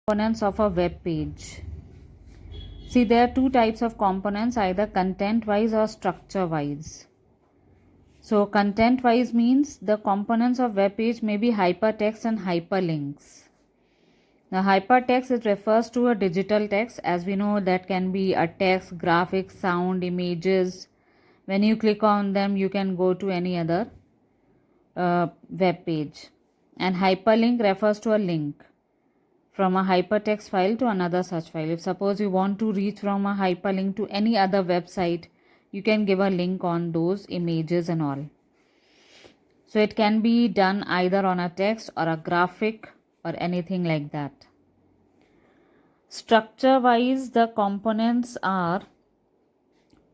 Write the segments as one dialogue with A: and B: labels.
A: Components of a web page. See, there are two types of components, either content wise or structure wise. So content wise means the components of web page may be hypertext and hyperlinks. Now hypertext, it refers to a digital text, as we know that can be a text, graphics, sound, images. When you click on them, you can go to any other web page. And hyperlink refers to a link from a hypertext file to another such file. If suppose you want to reach from a hyperlink to any other website, you can give a link on those images and all. So it can be done either on a text or a graphic or anything like that. Structure wise, the components are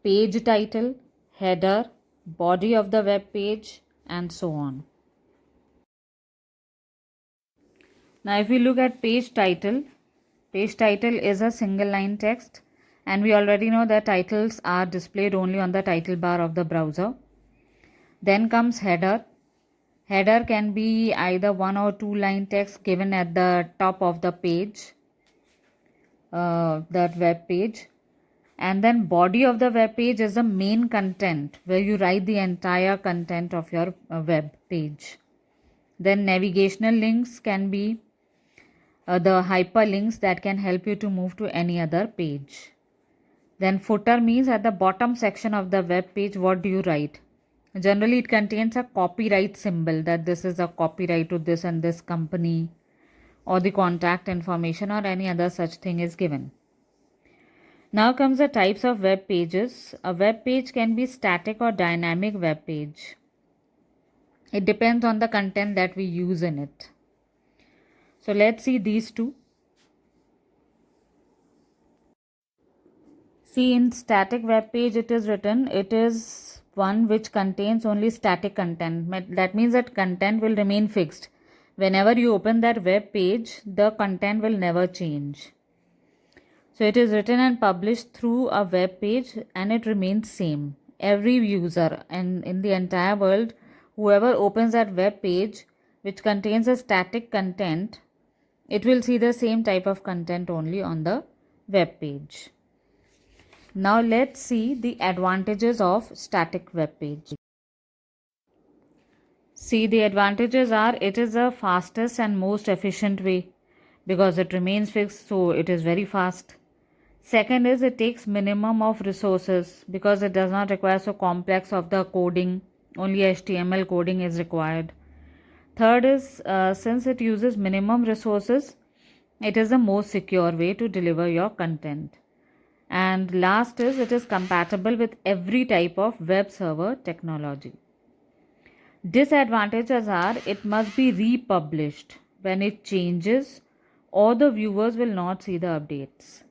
A: page title, header, body of the web page, and so on. Now if we look at page title is a single line text, and we already know that titles are displayed only on the title bar of the browser. Then comes header. Header can be either 1 or 2 line text given at the top of the page, that web page. And then body of the web page is the main content where you write the entire content of your web page. Then navigational links can be the hyperlinks that can help you to move to any other page. Then footer means at the bottom section of the web page, what do you write? Generally, it contains a copyright symbol that this is a copyright to this and this company, or the contact information or any other such thing is given. Now comes the types of web pages. A web page can be static or dynamic web page. It depends on the content that we use in it. So let's see these two. See, in static web page it is written, it is one which contains only static content. That means that content will remain fixed. Whenever you open that web page, the content will never change. So it is written and published through a web page and it remains same. Every user and in the entire world, whoever opens that web page which contains a static content, it will see the same type of content only on the web page. Now let's see the advantages of static web page. See, the advantages are, it is the fastest and most efficient way because it remains fixed, so it is very fast. Second is, it takes minimum of resources because it does not require so complex of the coding, only HTML coding is required. Third is, since it uses minimum resources, it is the most secure way to deliver your content. And last is, it is compatible with every type of web server technology. Disadvantages are, it must be republished when it changes or the viewers will not see the updates.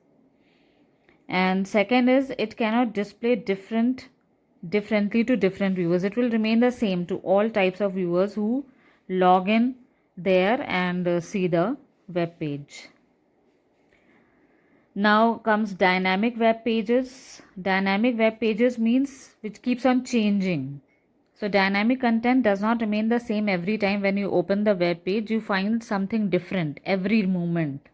A: And second is, it cannot display differently to different viewers. It will remain the same to all types of viewers who log in there and see the web page. Now comes dynamic web pages. Dynamic web pages means which keeps on changing. So dynamic content does not remain the same every time. When you open the web page, you find something different every moment.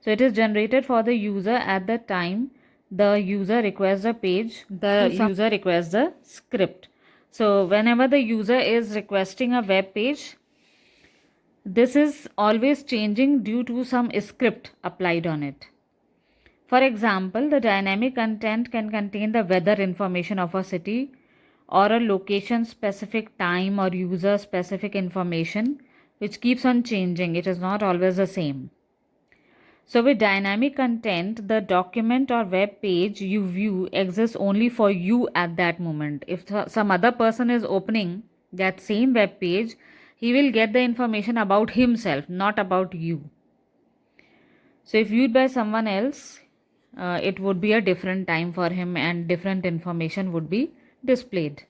A: So it is generated for the user at the time the user requests the page, the user requests the script. So whenever the user is requesting a web page, this is always changing due to some script applied on it. For example, the dynamic content can contain the weather information of a city or a location specific time or user specific information which keeps on changing. It is not always the same. So with dynamic content, the document or web page you view exists only for you at that moment. If some other person is opening that same web page, he will get the information about himself, not about you. So if viewed by someone else, it would be a different time for him and different information would be displayed.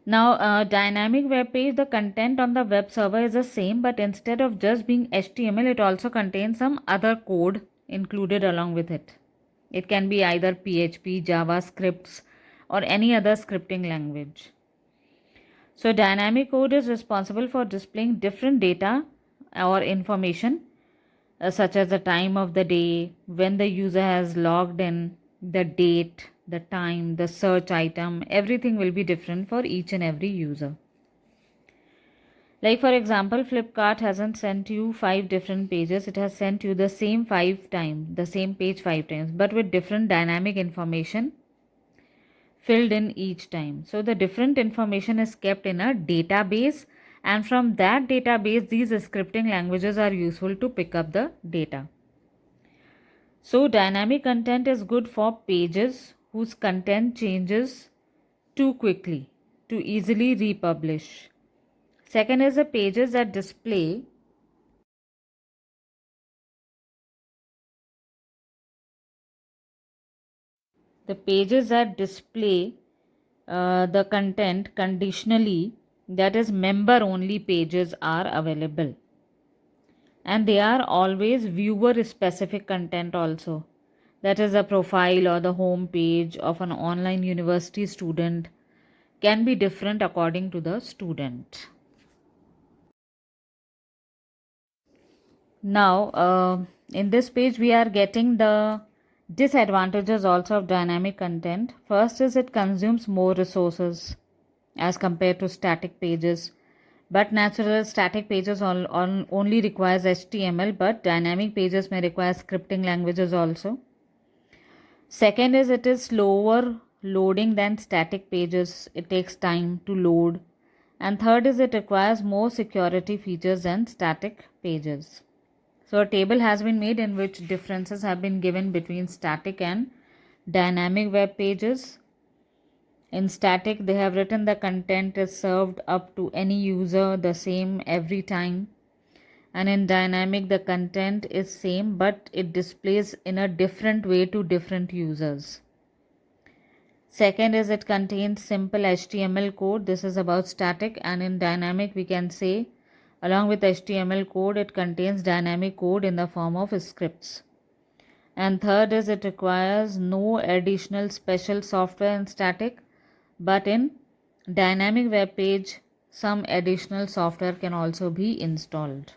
A: Now, dynamic web page, the content on the web server is the same, but instead of just being HTML, it also contains some other code included along with it. It can be either PHP, JavaScripts, or any other scripting language. So dynamic code is responsible for displaying different data or information such as the time of the day, when the user has logged in, the date, the time, the search item, everything will be different for each and every user. Like for example, Flipkart hasn't sent you 5 different pages, it has sent you the same 5 times, the same page 5 times, but with different dynamic information filled in each time. So the different information is kept in a database, and from that database these scripting languages are useful to pick up the data. So dynamic content is good for pages whose content changes too quickly to easily republish. Second is the pages that display the content conditionally, that is member only pages are available, and they are always viewer specific content also, that is a profile or the home page of an online university student can be different according to the student. Now in this page we are getting the disadvantages also of dynamic content. First is it consumes more resources as compared to static pages, but natural static pages only requires HTML, but dynamic pages may require scripting languages also. Second is it is slower loading than static pages, it takes time to load. And third is it requires more security features than static pages. So a table has been made in which differences have been given between static and dynamic web pages. In static, they have written the content is served up to any user the same every time. And in dynamic, the content is same but it displays in a different way to different users. Second is it contains simple HTML code. This is about static, and in dynamic we can say along with HTML code it contains dynamic code in the form of scripts. And third is it requires no additional special software in static, but in dynamic web page some additional software can also be installed.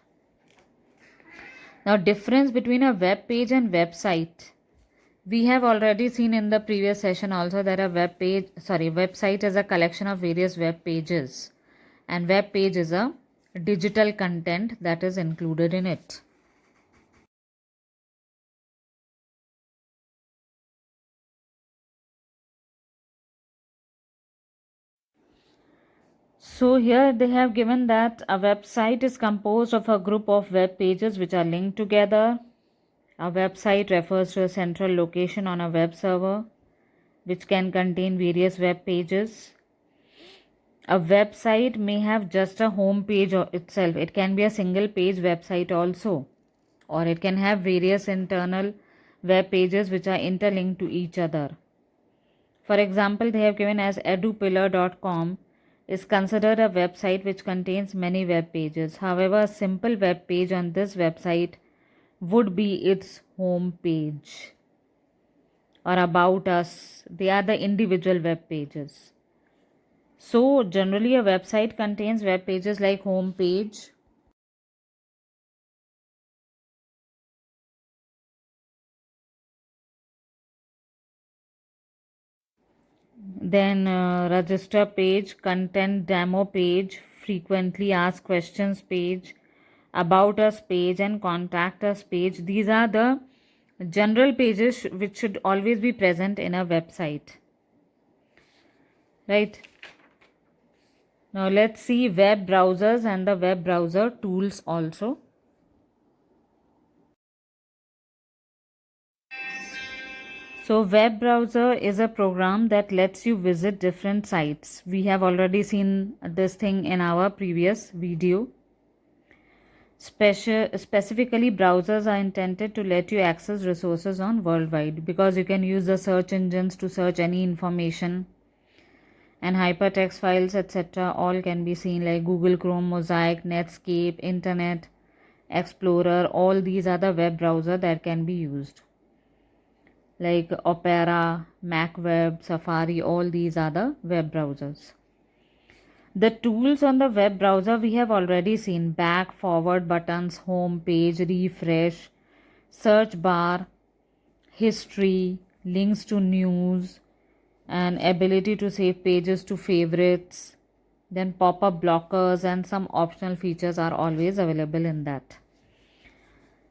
A: Now difference between a web page and website. We have already seen in the previous session also that a website is a collection of various web pages, and web page is a digital content that is included in it. So here they have given that a website is composed of a group of web pages which are linked together. A website refers to a central location on a web server which can contain various web pages. A website may have just a home page itself. It can be a single page website also, or it can have various internal web pages which are interlinked to each other. For example, they have given as edupillar.com is considered a website which contains many web pages. However, a simple web page on this website would be its home page, or about us. They are the individual web pages. So generally a website contains web pages like home page, then register page, content demo page, frequently asked questions page, about us page, and contact us page. These are the general pages which should always be present in a website, right? Now let's see web browsers and the web browser tools also. So web browser is a program that lets you visit different sites. We have already seen this thing in our previous video. Specifically, browsers are intended to let you access resources on worldwide, because you can use the search engines to search any information, and hypertext files etc. all can be seen like Google Chrome, Mosaic, Netscape, Internet Explorer. All these are the web browser that can be used, like Opera, MacWeb, Safari. All these are the web browsers. The tools on the web browser we have already seen: back, forward buttons, home page, refresh, search bar, history, links to news, and ability to save pages to favorites. Then pop-up blockers and some optional features are always available in that.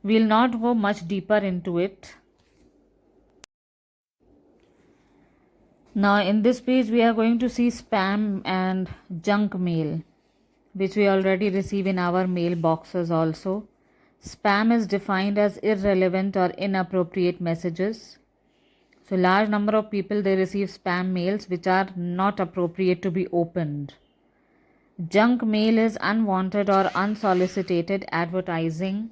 A: We'll not go much deeper into it. Now in this page we are going to see spam and junk mail, which we already receive in our mailboxes also. Spam is defined as irrelevant or inappropriate messages. So large number of people, they receive spam mails which are not appropriate to be opened. Junk mail is unwanted or unsolicited advertising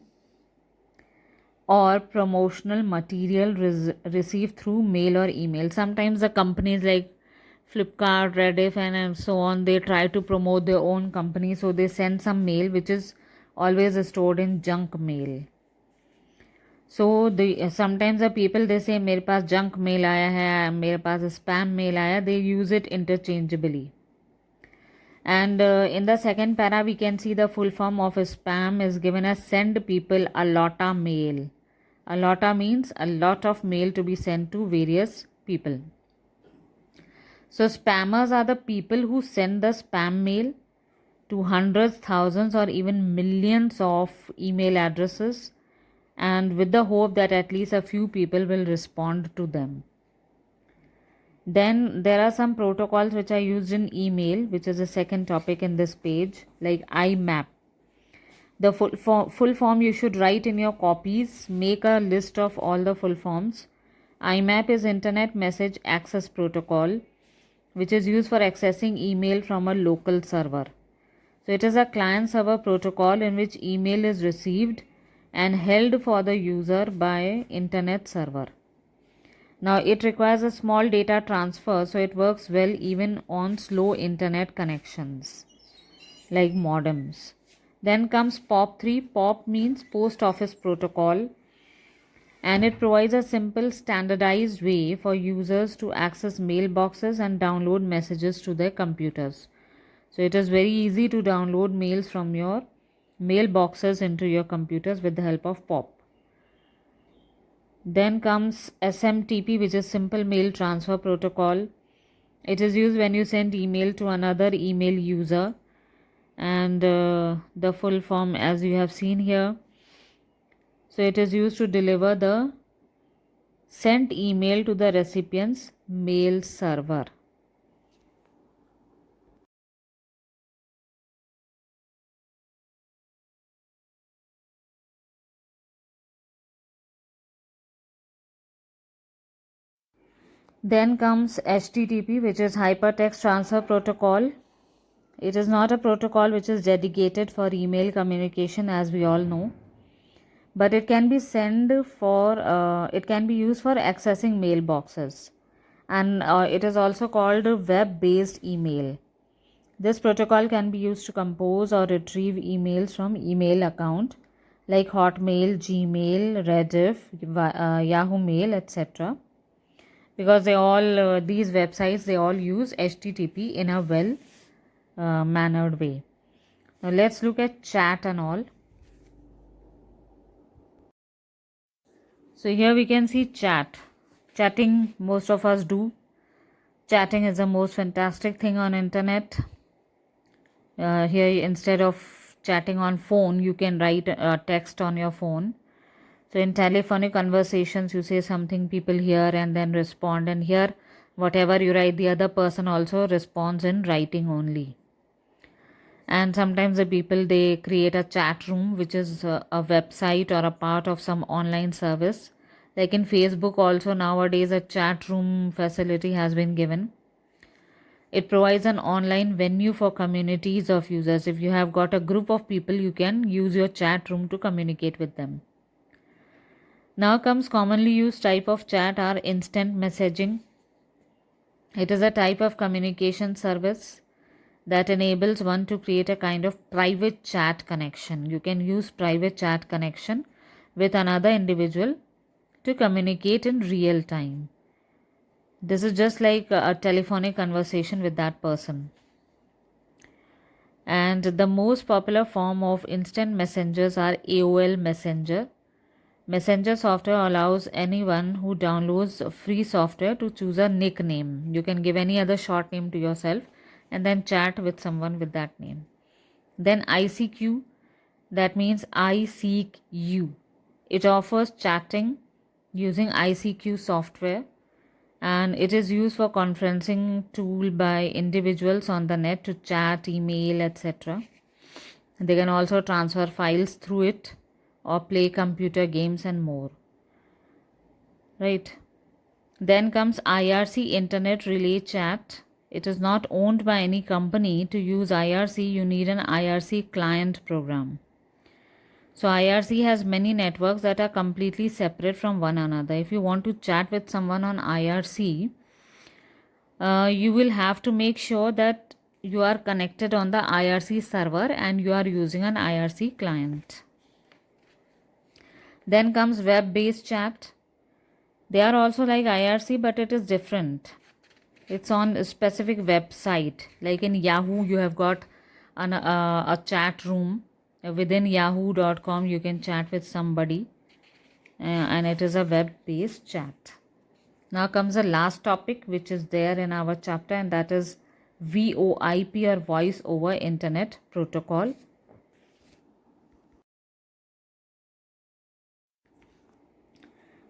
A: or promotional material received through mail or email. Sometimes the companies like Flipkart, Rediff, and so on, they try to promote their own company, so they send some mail which is always stored in junk mail. So the sometimes the people, they say मेरे पास junk mail आया है, मेरे पास spam mail आया. They use it interchangeably. And in the second para we can see the full form of spam is given as send people a lotta mail. A lotta means a lot of mail to be sent to various people. So spammers are the people who send the spam mail to hundreds, thousands, or even millions of email addresses, and with the hope that at least a few people will respond to them. Then there are some protocols which are used in email, which is the second topic in this page, like IMAP. The full form you should write in your copies. Make a list of all the full forms. IMAP is Internet Message Access Protocol, which is used for accessing email from a local server. So it is a client server protocol in which email is received and held for the user by internet server. Now it requires a small data transfer, so it works well even on slow internet connections like modems. Then comes POP3. POP means Post Office Protocol, and it provides a simple standardized way for users to access mailboxes and download messages to their computers. So it is very easy to download mails from your mailboxes into your computers with the help of POP. Then comes SMTP, which is Simple Mail Transfer Protocol. It is used when you send email to another email user, and the full form as you have seen here. So it is used to deliver the sent email to the recipient's mail server. Then comes HTTP, which is Hypertext Transfer Protocol. It is not a protocol which is dedicated for email communication, as we all know, but it can be used for accessing mailboxes, and it is also called web-based email. This protocol can be used to compose or retrieve emails from email account like Hotmail, Gmail, Rediff, Yahoo Mail, etc. Because they all these websites, they all use HTTP in a well mannered way. Now let's look at chat and all. So here we can see chat. Chatting, most of us do. Chatting is the most fantastic thing on internet. Here instead of chatting on phone, you can write a text on your phone. So in telephonic conversations, you say something, people hear and then respond, and here whatever you write, the other person also responds in writing only. And sometimes the people, they create a chat room, which is a website or a part of some online service. Like in Facebook also nowadays a chat room facility has been given. It provides an online venue for communities of users. If you have got a group of people, you can use your chat room to communicate with them. Now comes commonly used type of chat are instant messaging. It is a type of communication service that enables one to create a kind of private chat connection. You can use private chat connection with another individual to communicate in real time. This is just like a telephonic conversation with that person. And the most popular form of instant messengers are AOL Messenger. Messenger software allows anyone who downloads free software to choose a nickname. You can give any other short name to yourself and then chat with someone with that name. Then ICQ, that means I seek you. It offers chatting using ICQ software, and it is used for conferencing tool by individuals on the net to chat, email, etc. They can also transfer files through it or play computer games and more. Right. Then comes IRC, Internet Relay Chat. It is not owned by any company. To use IRC, you need an IRC client program. So IRC has many networks that are completely separate from one another. If you want to chat with someone on IRC, you will have to make sure that you are connected on the IRC server and you are using an IRC client. Then comes web-based chat. They are also like IRC, but it is different. It's on a specific website. Like in Yahoo, you have got a chat room. Within yahoo.com, you can chat with somebody, and it is a web-based chat. Now comes the last topic which is there in our chapter, and that is VoIP, or Voice over Internet Protocol.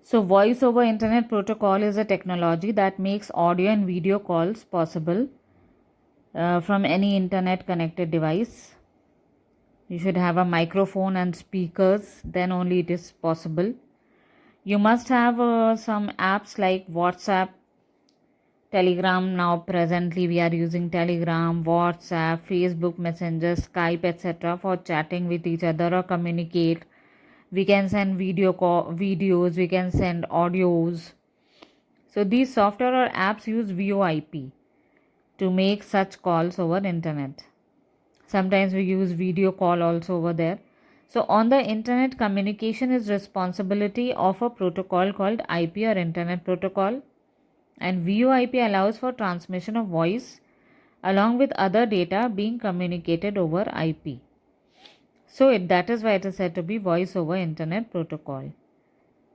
A: So Voice over Internet Protocol is a technology that makes audio and video calls possible from any internet connected device. You should have a microphone and speakers, then only it is possible. You must have some apps like WhatsApp, Telegram. Now presently we are using Telegram, WhatsApp, Facebook Messenger, Skype, etc. for chatting with each other or communicate. We can send videos, we can send audios. So these software or apps use VoIP to make such calls over internet. Sometimes we use video call also over there. So on the internet, communication is responsibility of a protocol called IP, or Internet Protocol, and VoIP allows for transmission of voice along with other data being communicated over IP. So that is why it is said to be Voice over Internet Protocol.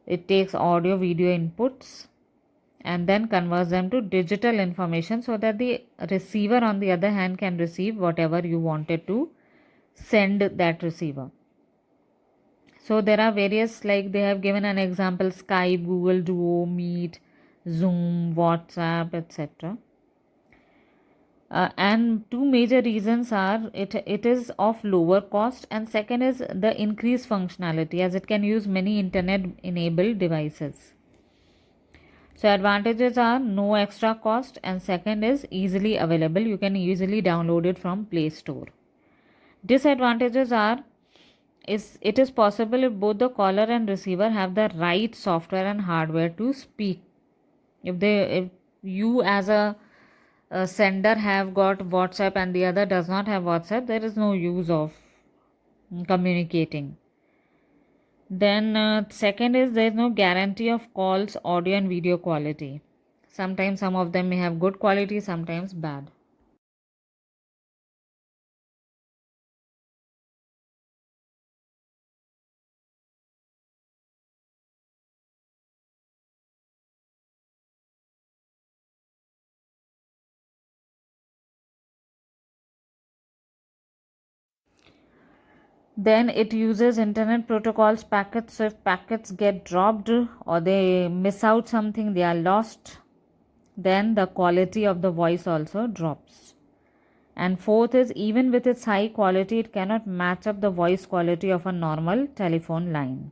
A: It takes audio video inputs and then converts them to digital information so that the receiver on the other hand can receive whatever you wanted to send that receiver. So there are various, like they have given an example: Skype, Google Duo, Meet, Zoom, WhatsApp, etc. And two major reasons are it is of lower cost, and second is the increased functionality, as it can use many internet enabled devices. So advantages are no extra cost, and second is easily available. You can easily download it from Play Store. Disadvantages are it is possible if both the caller and receiver have the right software and hardware to speak. If you as a sender have got WhatsApp and the other does not have WhatsApp, there is no use of communicating. Then second is there is no guarantee of calls, audio and video quality. Sometimes some of them may have good quality, sometimes bad. Then it uses internet protocols packets. So if packets get dropped or they miss out something, they are lost, then the quality of the voice also drops. And fourth is, even with its high quality, it cannot match up the voice quality of a normal telephone line.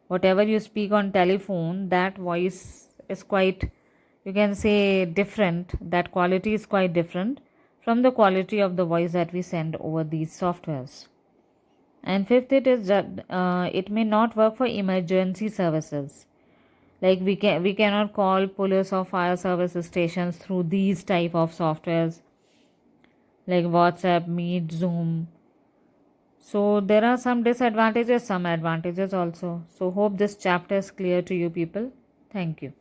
A: Whatever you speak on telephone, that voice is quite, you can say, different. That quality is quite different from the quality of the voice that we send over these softwares. And fifth, it is it may not work for emergency services. Like we cannot call police or fire service stations through these type of softwares like WhatsApp, Meet, Zoom. So there are some disadvantages, some advantages also. So hope this chapter is clear to you people. Thank you.